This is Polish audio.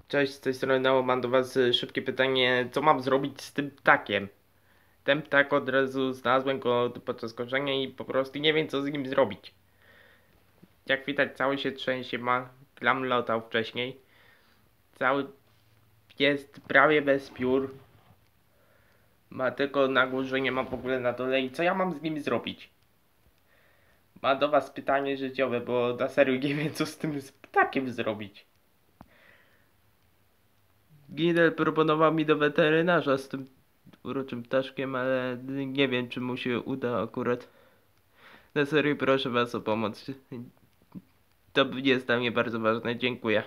Cześć, z tej strony Neo, mam do was szybkie pytanie, co mam zrobić z tym ptakiem? Ten ptak od razu znalazłem go podczas korzenia i po prostu nie wiem co z nim zrobić. Jak widać cały się trzęsie, ma gram lotał wcześniej. Cały jest prawie bez piór. Ma tylko na górze, nie ma w ogóle na dole i co ja mam z nim zrobić? Mam do was pytanie życiowe, bo na serio nie wiem co z tym ptakiem zrobić. Gidel proponował mi do weterynarza z tym uroczym ptaszkiem, ale nie wiem, czy mu się uda akurat. Na serio proszę was o pomoc. To jest dla mnie bardzo ważne. Dziękuję.